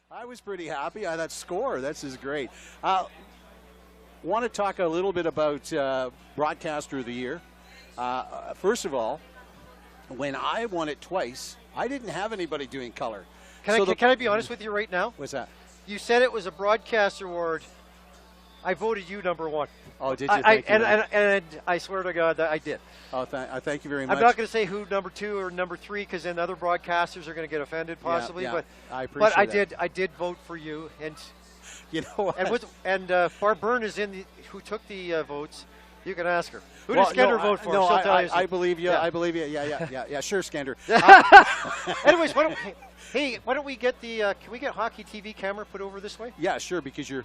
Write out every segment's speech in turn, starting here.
I was pretty happy. That score, this is great. Want to talk a little bit about Broadcaster of the Year. First of all, when I won it twice, I didn't have anybody doing color. Can I be honest with you right now? What's that? You said it was a broadcaster award. I voted you number one. Oh, did you? Thank you, and I swear to God that I did. Oh, thank you very much. I'm not going to say who number 2 or number 3 because then other broadcasters are going to get offended possibly. Yeah, But I appreciate that. I did vote for you, and you know what? And Barb Byrne is who took the votes. You can ask her. Who did Skender vote for? No, She'll tell you. I believe you. Yeah. I believe you. Yeah. Sure, Skender. Anyways, why don't we get the? Can we get hockey TV camera put over this way? Yeah, sure. Because you're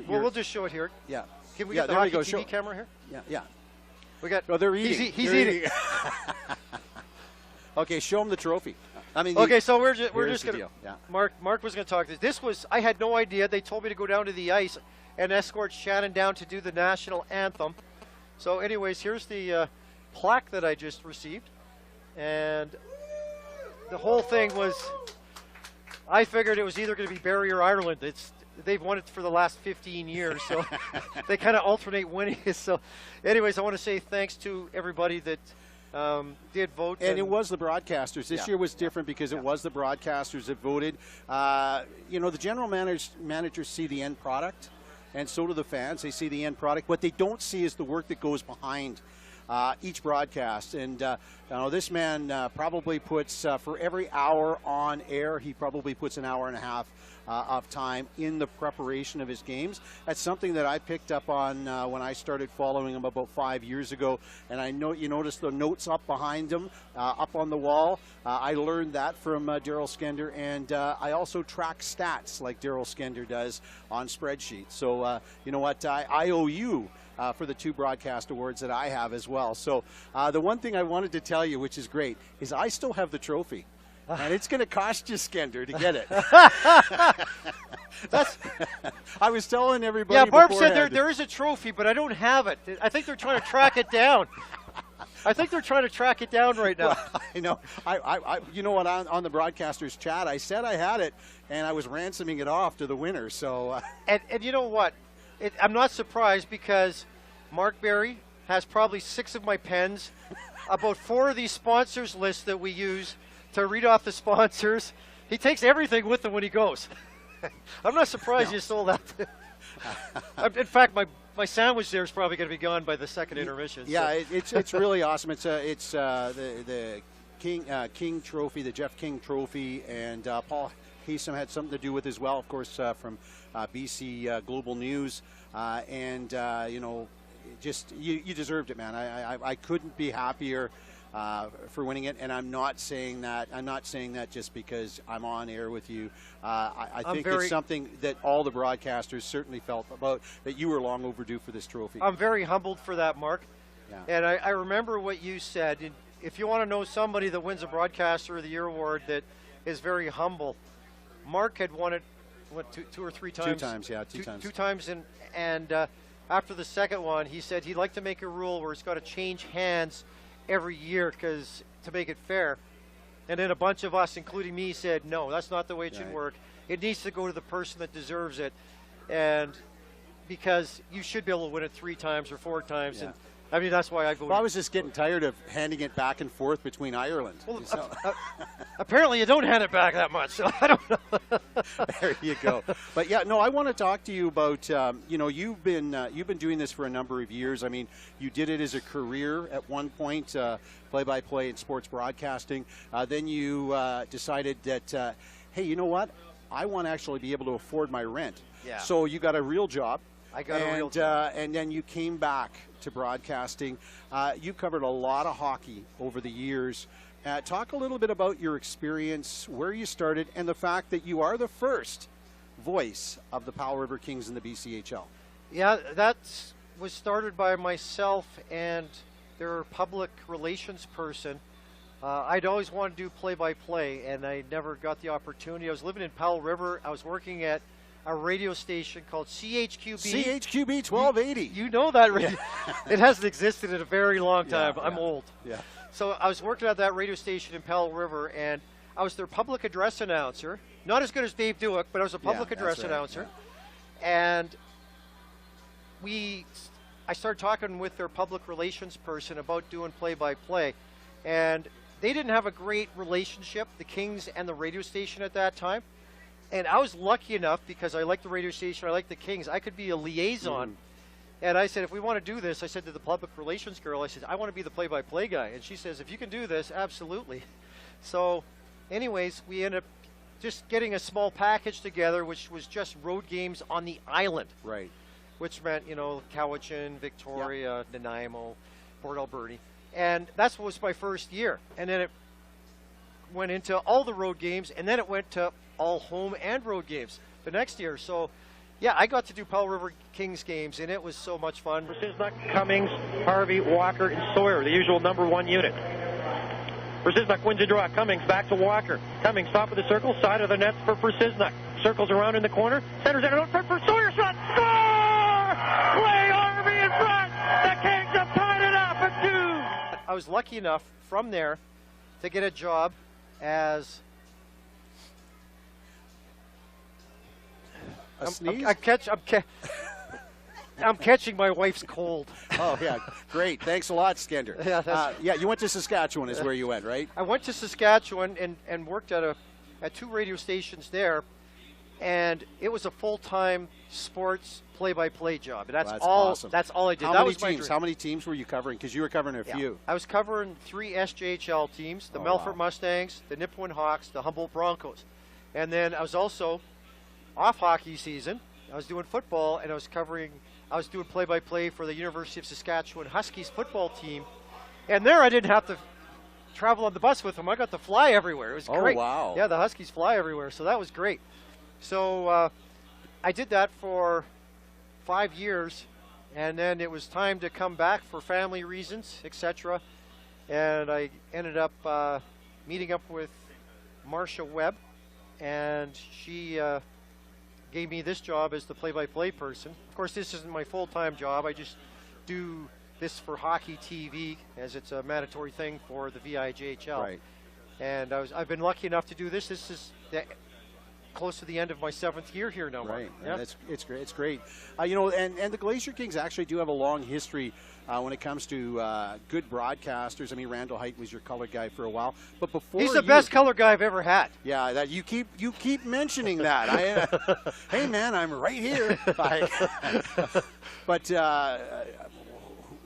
well, we'll just show it here. Yeah. Can we get the hockey TV camera here? Yeah. We got. Oh, they're eating. He's eating. Okay, show him the trophy. I mean. Okay, so we're just gonna. Yeah. Mark was gonna talk this. I had no idea. They told me to go down to the ice and escort Shannon down to do the national anthem. So, anyways, here's the plaque that I just received, and the whole thing was. I figured it was either going to be Barrie or Ireland. They've won it for the last 15 years, so they kind of alternate winning. So, anyways, I want to say thanks to everybody that did vote. And it was the broadcasters. This year was different because it was the broadcasters that voted. The general managers see the end product, and so do the fans. They see the end product. What they don't see is the work that goes behind each broadcast. And this man probably puts, for every hour on air, he probably puts an hour and a half of time in the preparation of his games. That's something that I picked up on when I started following him about 5 years ago. And I know you notice the notes up behind him, up on the wall. I learned that from Darryl Skender, and I also track stats like Darryl Skender does on spreadsheets. So you know what? I owe you for the 2 broadcast awards that I have as well. So the one thing I wanted to tell you, which is great, is I still have the trophy. And it's going to cost you, Skender, to get it. I was telling everybody. Yeah, Barb said there is a trophy, but I don't have it. I think they're trying to track it down. I think they're trying to track it down right now. Well, I know. You know what? On the broadcasters chat, I said I had it, and I was ransoming it off to the winner. So. And you know what? I'm not surprised because Mark Barrie has probably 6 of my pens, about 4 of these sponsors lists that we use to read off the sponsors. He takes everything with him when he goes. I'm not surprised you stole that. In fact, my sandwich there is probably going to be gone by the second intermission. Yeah, so. it's really awesome. It's the King Trophy, the Jeff King Trophy, and Paul Haysom had something to do with as well, of course, from BC Global News, and you deserved it, man. I couldn't be happier for winning it, and I'm not saying that. I'm not saying that just because I'm on air with you. I think it's something that all the broadcasters certainly felt about, that you were long overdue for this trophy. I'm very humbled for that, Mark. Yeah. And I remember what you said. If you want to know somebody that wins a Broadcaster of the Year award that is very humble, Mark had won it, what, two or three times? 2 times, yeah, 2 times. 2 times, and after the second one, he said he'd like to make a rule where it's got to change hands every year to make it fair. And then a bunch of us, including me, said, no, that's not the way it should work. It needs to go to the person that deserves it. And because you should be able to win it 3 times or 4 times. Yeah. And I mean, that's why I go. Well, I was just getting tired of handing it back and forth between Ireland. Well, apparently you don't hand it back that much, so I don't know. There you go. But yeah, no, I want to talk to you about, you've been doing this for a number of years. I mean, you did it as a career at one point, play-by-play in sports broadcasting. Then you decided that, hey, you know what? I want to actually be able to afford my rent. Yeah. So you got a real job. I got a real job. And then you came back to broadcasting. You covered a lot of hockey over the years. Talk a little bit about your experience, where you started, and the fact that you are the first voice of the Powell River Kings in the BCHL. Yeah, that was started by myself and their public relations person. I'd always wanted to do play-by-play, and I never got the opportunity. I was living in Powell River. I was working at a radio station called CHQB. CHQB 1280. You know that radio. Yeah. It hasn't existed in a very long time. Yeah, I'm old. Yeah. So I was working at that radio station in Powell River, and I was their public address announcer. not as good as Dave Duick, but I was a public address announcer. And I started talking with their public relations person about doing play-by-play. And they didn't have a great relationship, the Kings and the radio station at that time. And I was lucky enough, because I like the radio station, I like the Kings, I could be a liaison. And I said, if we want to do this, I said to the public relations girl, I said, I want to be the play-by-play guy. And she says, if you can do this, absolutely. So anyways, we ended up just getting a small package together, which was just road games on the island. Right. Which meant, you know, Cowichan, Victoria, Nanaimo, Port Alberni. And that was my first year. And then it went into all the road games, and then it went to all home and road games the next year. So, yeah, I got to do Powell River Kings games, and it was so much fun. Brzezinski, Cummings, Harvey, Walker, and Sawyer, the usual number 1 unit. Brzezinski wins a draw. Cummings back to Walker. Cummings top of the circle, side of the nets for Brzezinski. Circles around in the corner. Centers in for Sawyer. Shot. Score! Play Harvey in front. The Kings have tied it up at 2. I was lucky enough from there to get a job as I'm catching my wife's cold. Oh, yeah. Great. Thanks a lot, Skender. Yeah, you went to Saskatchewan is where you went, right? I went to Saskatchewan and worked at 2 radio stations there, and it was a full-time sports play-by-play job. And that's awesome. That's all I did. How many teams were you covering? Because you were covering a few. I was covering 3 SJHL teams, the Melfort Mustangs, the Nipawin Hawks, the Humboldt Broncos. And then I was also off hockey season. I was doing football, and I was doing play-by-play for the University of Saskatchewan Huskies football team. And there I didn't have to travel on the bus with them. I got to fly everywhere. It was great. Oh, wow. Yeah, the Huskies fly everywhere, so that was great. So I did that for 5 years, and then it was time to come back for family reasons, etc. And I ended up meeting up with Marcia Webb, and she gave me this job as the play-by-play person. Of course, this isn't my full-time job. I just do this for Hockey TV, as it's a mandatory thing for the VIJHL. Right. And I've been lucky enough to do this. This is close to the end of my 7th year here now. Right. Yeah. It's great. It's great. You know, and the Glacier Kings actually do have a long history when it comes to good broadcasters. I mean, Randall Height was your color guy for a while, but before he's the best color guy I've ever had. Yeah, that you keep mentioning that. Hey man, I'm right here. But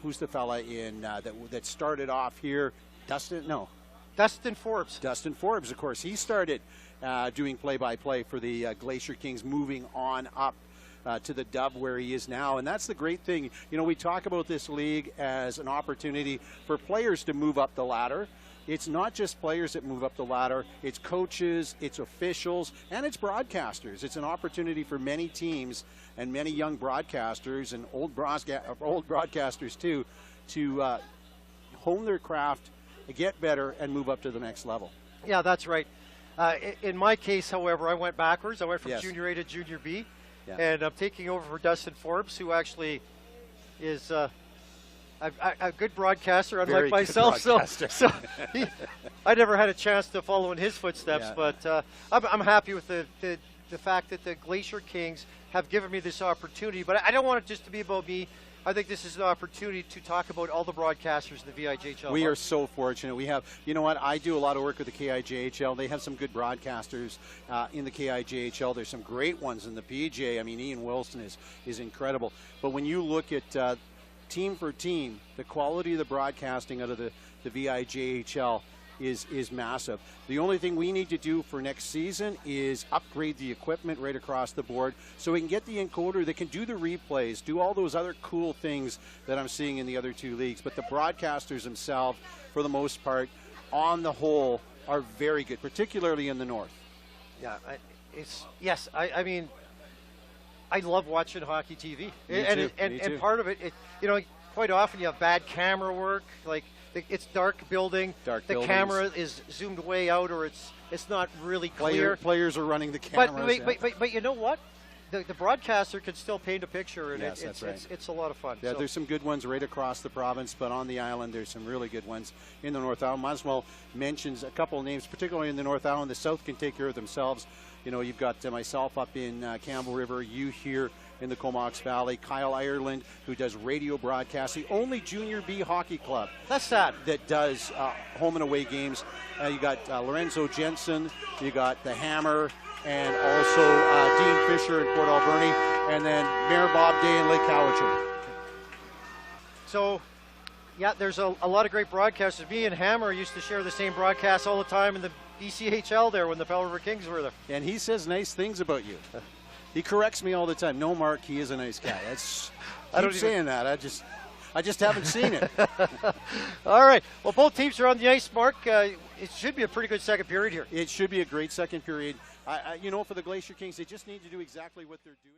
who's the fella in that started off here? Dustin Forbes. Dustin Forbes, of course. He started doing play-by-play for the Glacier Kings, moving on up to the Dub where he is now. And that's the great thing. You know, we talk about this league as an opportunity for players to move up the ladder. It's not just players that move up the ladder. It's coaches, it's officials, and it's broadcasters. It's an opportunity for many teams and many young broadcasters and old broadcasters too to hone their craft, get better, and move up to the next level. Yeah, that's right. In my case, however, I went backwards. I went from Junior A to Junior B, and I'm taking over for Dustin Forbes, who actually is a good broadcaster, unlike myself. So I never had a chance to follow in his footsteps, but I'm happy with the fact that the Glacier Kings have given me this opportunity. But I don't want it just to be about me. I think this is an opportunity to talk about all the broadcasters in the VIJHL. We are so fortunate. We have, you know what, I do a lot of work with the KIJHL. They have some good broadcasters in the KIJHL. There's some great ones in the PJ. I mean, Ian Wilson is incredible. But when you look at team for team, the quality of the broadcasting out of the VIJHL is massive. The only thing we need to do for next season is upgrade the equipment right across the board so we can get the encoder that can do the replays, do all those other cool things that I'm seeing in the other 2 leagues. But the broadcasters themselves, for the most part, on the whole, are very good, particularly in the north. Yeah, I mean, I love watching hockey TV. And part of it, you know, quite often you have bad camera work, like it's dark building. The camera is zoomed way out, or it's not really clear. Players are running the cameras. But you know what? The broadcaster can still paint a picture, and it's a lot of fun. Yeah, there's some good ones right across the province, but on the island there's some really good ones in the North Island. Might as well mention a couple of names, particularly in the North Island. The South can take care of themselves. You know, you've got myself up in Campbell River, you here in the Comox Valley, Kyle Ireland, who does radio broadcasting, only Junior B hockey club. That's sad. That does home and away games. You got Lorenzo Jensen, you got the Hammer, and also Dean Fisher in Port Alberni, and then Mayor Bob Day in Lake Cowichan. So, yeah, there's a lot of great broadcasters. Me and Hammer used to share the same broadcast all the time in the VIJHL there when the Fell River Kings were there. And he says nice things about you. He corrects me all the time. No, Mark, he is a nice guy. I keep saying that. I just haven't seen it. All right. Well, both teams are on the ice, Mark. It should be a pretty good second period here. It should be a great second period. You know, for the Glacier Kings, they just need to do exactly what they're doing.